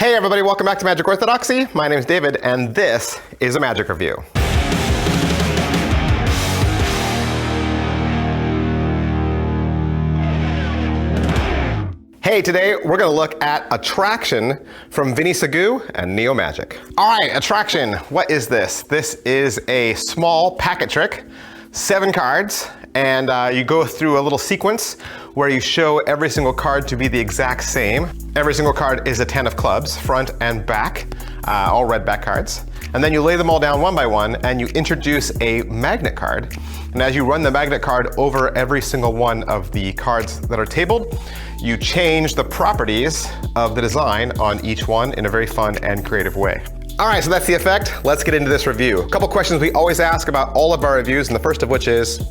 Hey everybody, welcome back to Magic Orthodoxy. My name is David, and this is a Magic Review. Hey, today we're going to look at Attraction from Vinny Sagoo and Neo Magic. All right, Attraction, what is this? This is a small packet trick, 7 cards, and you go through a little sequence where you show every single card to be the exact same. Every single card is a 10 of clubs, front and back, all red back cards. And then you lay them all down one by one and you introduce a magnet card. And as you run the magnet card over every single one of the cards that are tabled, you change the properties of the design on each one in a very fun and creative way. All right, so that's the effect. Let's get into this review. A couple questions we always ask about all of our reviews, and the first of which is,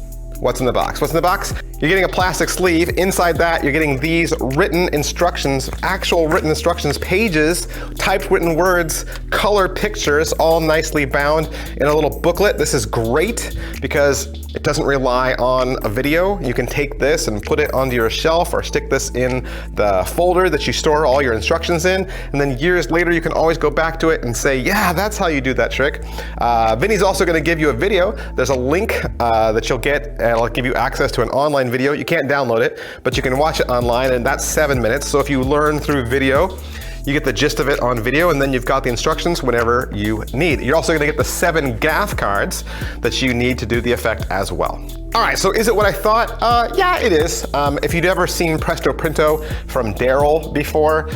what's in the box? What's in the box? You're getting a plastic sleeve. Inside that, you're getting these written instructions, actual written instructions, pages, typed written words, color pictures, all nicely bound in a little booklet. This is great because it doesn't rely on a video. You can take this and put it onto your shelf or stick this in the folder that you store all your instructions in. And then years later, you can always go back to it and say, yeah, that's how you do that trick. Vinny's also gonna give you a video. There's a link that you'll get, and it'll give you access to an online video. You can't download it, but you can watch it online, and that's 7 minutes. So if you learn through video, you get the gist of it on video, and then you've got the instructions whenever you need. You're also gonna get the 7 gaff cards that you need to do the effect as well. All right, so is it what I thought? Yeah, it is. If you'd ever seen Presto Printo from Daryl before,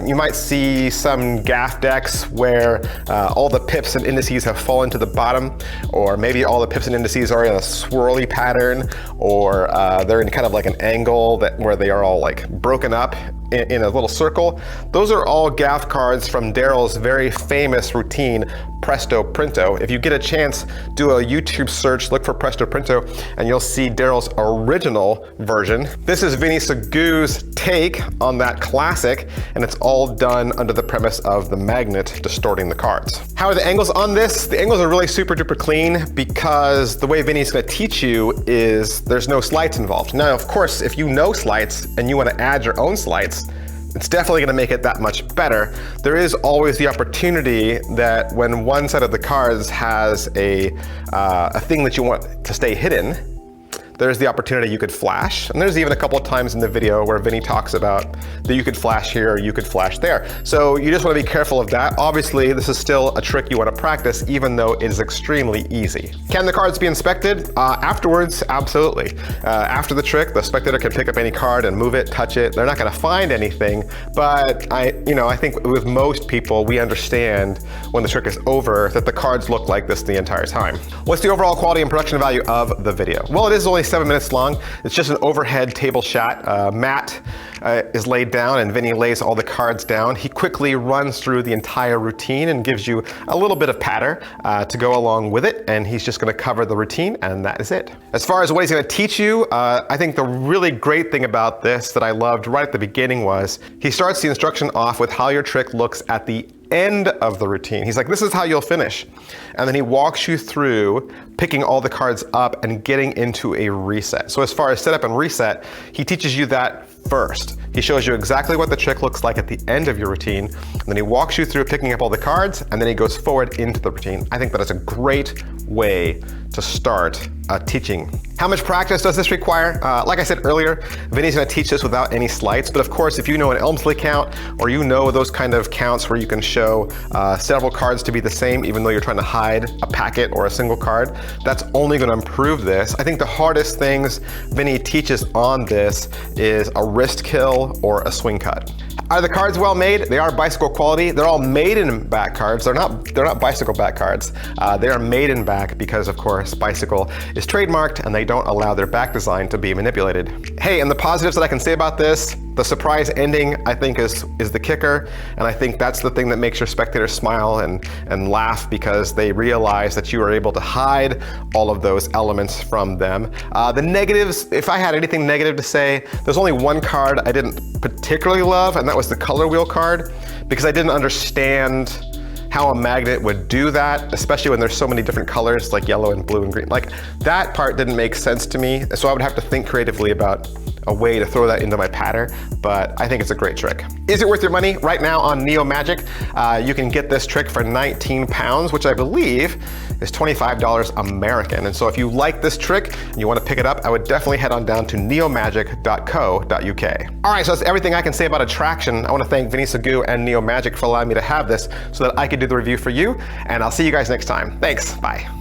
you might see some gaff decks where all the pips and indices have fallen to the bottom, or maybe all the pips and indices are in a swirly pattern, or they're in kind of like an angle where they are all like broken up in a little circle. Those are all gaff cards from Daryl's very famous routine, Presto Printo. If you get a chance, do a YouTube search, look for Presto Printo, and you'll see Daryl's original version. This is Vinny Sagoo's take on that classic, and it's all done under the premise of the magnet distorting the cards. How are the angles on this? The angles are really super duper clean because the way Vinny's gonna teach you is there's no sleights involved. Now, of course, if you know sleights and you wanna add your own sleights, it's definitely gonna make it that much better. There is always the opportunity that when one side of the cards has a thing that you want to stay hidden, there's the opportunity you could flash. And there's even a couple of times in the video where Vinny talks about that you could flash here or you could flash there. So you just wanna be careful of that. Obviously, this is still a trick you wanna practice, even though it is extremely easy. Can the cards be inspected? Afterwards, absolutely. After the trick, the spectator can pick up any card and move it, touch it. They're not gonna find anything, but I think with most people, we understand when the trick is over that the cards look like this the entire time. What's the overall quality and production value of the video? Well, it is only 7 minutes long. It's just an overhead table shot. Matt is laid down and Vinny lays all the cards down. He quickly runs through the entire routine and gives you a little bit of patter to go along with it, and he's just gonna cover the routine, and that is it. As far as what he's gonna teach you, I think the really great thing about this that I loved right at the beginning was he starts the instruction off with how your trick looks at the end of the routine. He's like, this is how you'll finish. And then he walks you through picking all the cards up and getting into a reset. So as far as setup and reset, he teaches you that first. He shows you exactly what the trick looks like at the end of your routine, and then he walks you through picking up all the cards, and then he goes forward into the routine. I think that is a great way to start teaching. How much practice does this require? Like I said earlier, Vinny's gonna teach this without any sleights, but of course, if you know an Elmsley count, or you know those kind of counts where you can show several cards to be the same, even though you're trying to hide a packet or a single card, that's only gonna improve this. I think the hardest things Vinny teaches on this is a wrist kill or a swing cut. Are the cards well made? They are bicycle quality. They're all made in back cards. They're not bicycle back cards. They are made in back because, of course, bicycle is trademarked and they don't allow their back design to be manipulated. Hey, and the positives that I can say about this, the surprise ending, I think, is the kicker, and I think that's the thing that makes your spectators smile and laugh because they realize that you are able to hide all of those elements from them. The negatives, if I had anything negative to say, there's only one card I didn't particularly love, and that was the color wheel card, because I didn't understand how a magnet would do that, especially when there's so many different colors like yellow and blue and green. Like, that part didn't make sense to me, so I would have to think creatively about a way to throw that into my pattern, but I think it's a great trick. Is it worth your money? Right now on NeoMagic, you can get this trick for 19 pounds, which I believe is $25 American. And so if you like this trick and you want to pick it up, I would definitely head on down to neomagic.co.uk. All right, so that's everything I can say about attraction. I want to thank Vinny Sagoo and NeoMagic for allowing me to have this so that I could do the review for you, and I'll see you guys next time. Thanks, bye.